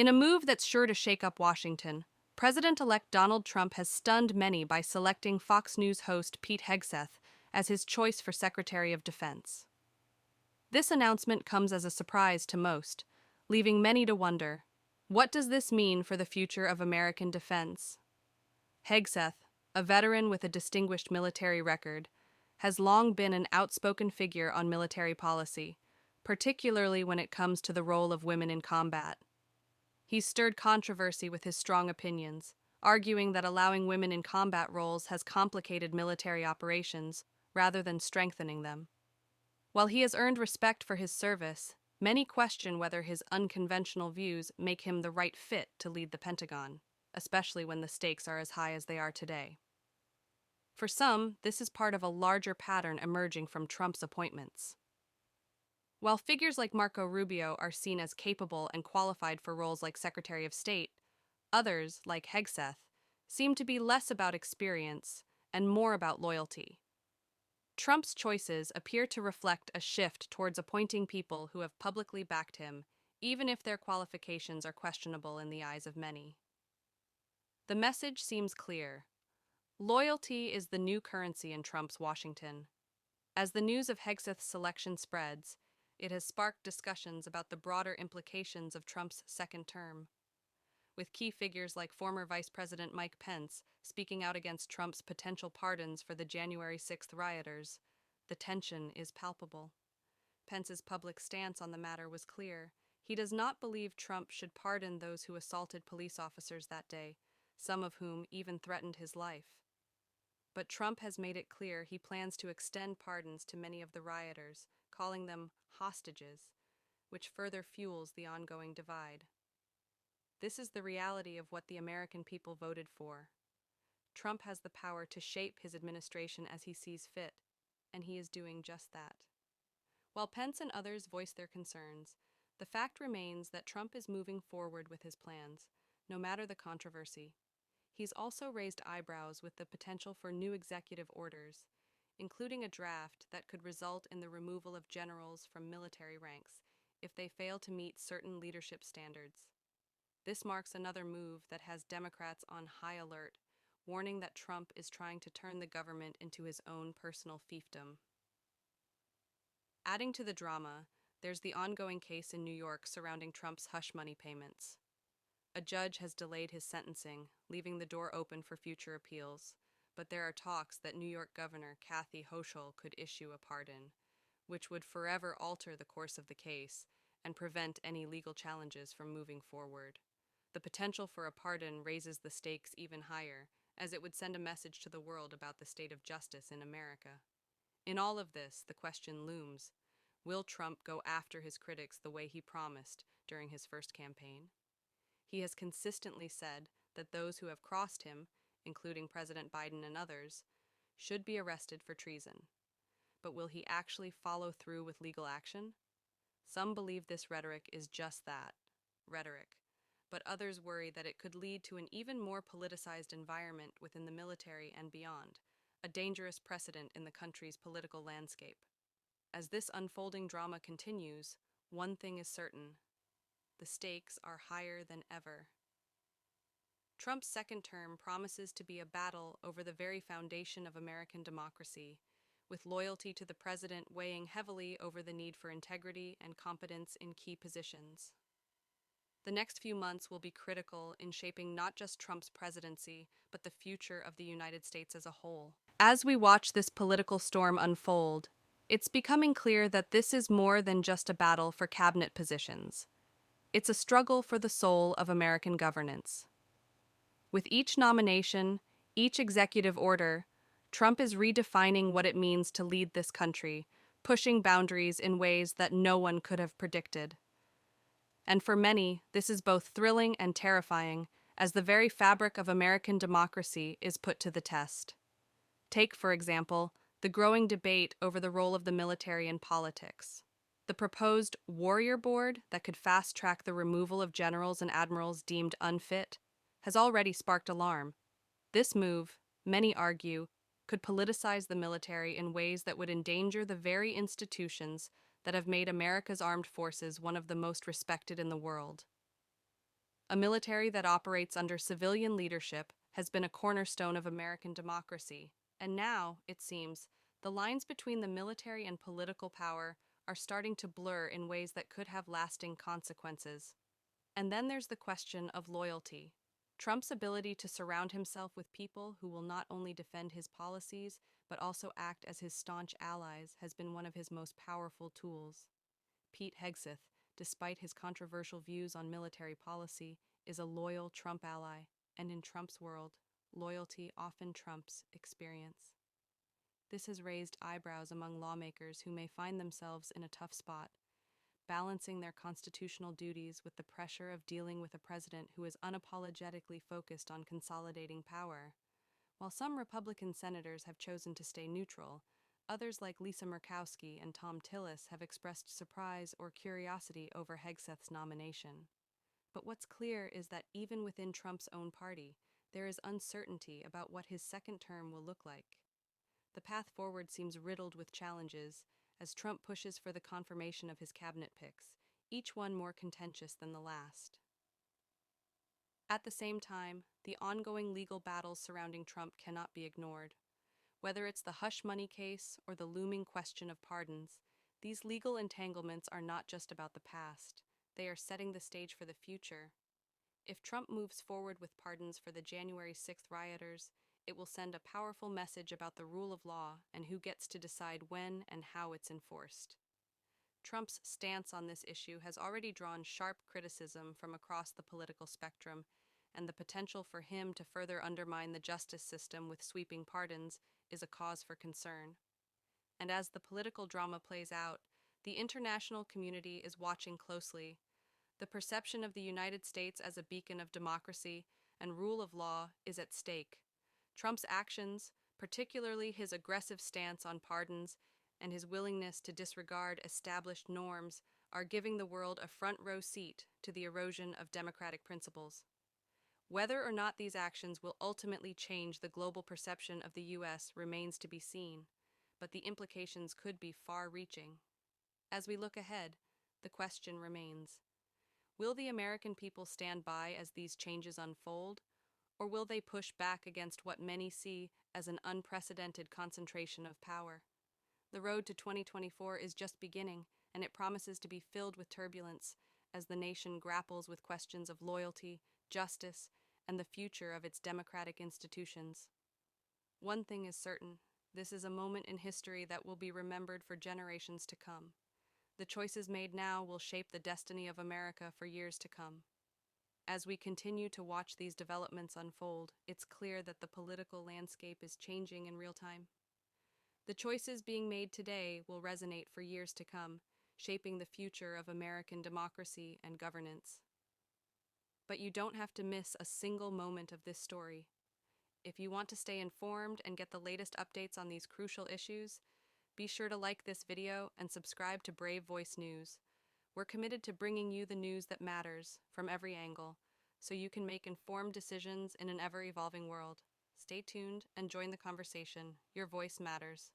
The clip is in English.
In a move that's sure to shake up Washington, President-elect Donald Trump has stunned many by selecting Fox News host Pete Hegseth as his choice for Secretary of Defense. This announcement comes as a surprise to most, leaving many to wonder, what does this mean for the future of American defense? Hegseth, a veteran with a distinguished military record, has long been an outspoken figure on military policy, particularly when it comes to the role of women in combat. He's stirred controversy with his strong opinions, arguing that allowing women in combat roles has complicated military operations rather than strengthening them. While he has earned respect for his service, many question whether his unconventional views make him the right fit to lead the Pentagon, especially when the stakes are as high as they are today. For some, this is part of a larger pattern emerging from Trump's appointments. While figures like Marco Rubio are seen as capable and qualified for roles like Secretary of State, others, like Hegseth, seem to be less about experience and more about loyalty. Trump's choices appear to reflect a shift towards appointing people who have publicly backed him, even if their qualifications are questionable in the eyes of many. The message seems clear. Loyalty is the new currency in Trump's Washington. As the news of Hegseth's selection spreads, it has sparked discussions about the broader implications of Trump's second term. With key figures like former Vice President Mike Pence speaking out against Trump's potential pardons for the January 6th rioters, the tension is palpable. Pence's public stance on the matter was clear. He does not believe Trump should pardon those who assaulted police officers that day, some of whom even threatened his life. But Trump has made it clear he plans to extend pardons to many of the rioters, calling them hostages, which further fuels the ongoing divide. This is the reality of what the American people voted for. Trump has the power to shape his administration as he sees fit, and he is doing just that. While Pence and others voice their concerns, the fact remains that Trump is moving forward with his plans, no matter the controversy. He's also raised eyebrows with the potential for new executive orders, including a draft that could result in the removal of generals from military ranks if they fail to meet certain leadership standards. This marks another move that has Democrats on high alert, warning that Trump is trying to turn the government into his own personal fiefdom. Adding to the drama, there's the ongoing case in New York surrounding Trump's hush money payments. A judge has delayed his sentencing, leaving the door open for future appeals, but there are talks that New York Governor Kathy Hochul could issue a pardon, which would forever alter the course of the case and prevent any legal challenges from moving forward. The potential for a pardon raises the stakes even higher, as it would send a message to the world about the state of justice in America. In all of this, the question looms: will Trump go after his critics the way he promised during his first campaign? He has consistently said that those who have crossed him, including President Biden and others, should be arrested for treason. But will he actually follow through with legal action? Some believe this rhetoric is just that, rhetoric, but others worry that it could lead to an even more politicized environment within the military and beyond, a dangerous precedent in the country's political landscape. As this unfolding drama continues, one thing is certain: the stakes are higher than ever. Trump's second term promises to be a battle over the very foundation of American democracy, with loyalty to the president weighing heavily over the need for integrity and competence in key positions. The next few months will be critical in shaping not just Trump's presidency, but the future of the United States as a whole. As we watch this political storm unfold, it's becoming clear that this is more than just a battle for cabinet positions. It's a struggle for the soul of American governance. With each nomination, each executive order, Trump is redefining what it means to lead this country, pushing boundaries in ways that no one could have predicted. And for many, this is both thrilling and terrifying, as the very fabric of American democracy is put to the test. Take, for example, the growing debate over the role of the military in politics. The proposed warrior board that could fast-track the removal of generals and admirals deemed unfit has already sparked alarm. This move, many argue, could politicize the military in ways that would endanger the very institutions that have made America's armed forces one of the most respected in the world. A military that operates under civilian leadership has been a cornerstone of American democracy, and now, it seems, the lines between the military and political power are starting to blur in ways that could have lasting consequences. And then there's the question of loyalty. Trump's ability to surround himself with people who will not only defend his policies, but also act as his staunch allies has been one of his most powerful tools. Pete Hegseth, despite his controversial views on military policy, is a loyal Trump ally, and in Trump's world, loyalty often trumps experience. This has raised eyebrows among lawmakers who may find themselves in a tough spot, balancing their constitutional duties with the pressure of dealing with a president who is unapologetically focused on consolidating power. While some Republican senators have chosen to stay neutral, others like Lisa Murkowski and Tom Tillis have expressed surprise or curiosity over Hegseth's nomination. But what's clear is that even within Trump's own party, there is uncertainty about what his second term will look like. The path forward seems riddled with challenges as Trump pushes for the confirmation of his cabinet picks, each one more contentious than the last. At the same time, the ongoing legal battles surrounding Trump cannot be ignored. Whether it's the hush money case or the looming question of pardons, these legal entanglements are not just about the past, they are setting the stage for the future. If Trump moves forward with pardons for the January 6th rioters, it will send a powerful message about the rule of law and who gets to decide when and how it's enforced. Trump's stance on this issue has already drawn sharp criticism from across the political spectrum, and the potential for him to further undermine the justice system with sweeping pardons is a cause for concern. And as the political drama plays out, the international community is watching closely. The perception of the United States as a beacon of democracy and rule of law is at stake. Trump's actions, particularly his aggressive stance on pardons and his willingness to disregard established norms, are giving the world a front row seat to the erosion of democratic principles. Whether or not these actions will ultimately change the global perception of the U.S. remains to be seen, but the implications could be far-reaching. As we look ahead, the question remains: will the American people stand by as these changes unfold, or will they push back against what many see as an unprecedented concentration of power? The road to 2024 is just beginning, and it promises to be filled with turbulence as the nation grapples with questions of loyalty, justice, and the future of its democratic institutions. One thing is certain: this is a moment in history that will be remembered for generations to come. The choices made now will shape the destiny of America for years to come. As we continue to watch these developments unfold, it's clear that the political landscape is changing in real time. The choices being made today will resonate for years to come, shaping the future of American democracy and governance. But you don't have to miss a single moment of this story. If you want to stay informed and get the latest updates on these crucial issues, be sure to like this video and subscribe to Brave Voice News. We're committed to bringing you the news that matters from every angle, so you can make informed decisions in an ever-evolving world. Stay tuned and join the conversation. Your voice matters.